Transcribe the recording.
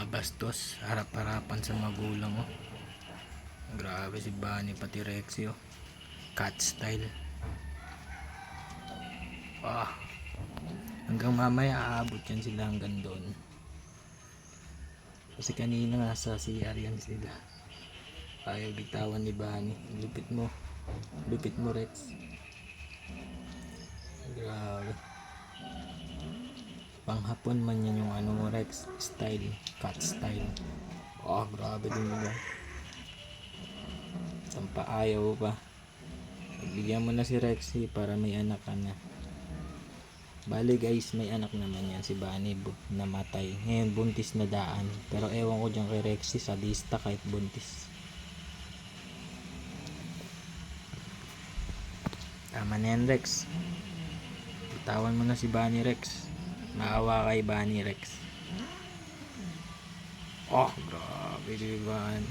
Mga bastos, harap-harapan sa magulang, oh. Grabe si Bunny pati Rexy, oh. Cat style. Ah, hanggang mamaya aabot yan sila hanggang doon. Kasi kanina nasa CR yan sila. Ayaw bitawan ni Bunny. Lupit mo. Lupit mo, Rex. Grabe. Panghapon man yan yung ano mo, Rex style. Cat style. Oh, grabe din nila. Sampa ayaw pa. Bigyan mo na si Rexy para may anak ka na. Bali guys, may anak naman yan si Bunny, namatay. Ngayon buntis na daan. Pero ewan ko dyan kay Rexy, sadista kahit buntis. Tama na yan, Rex. Bitawan mo na si Bunny, Rex. Maawa kay Bunny, Rex. Oh, grabe di Bunny.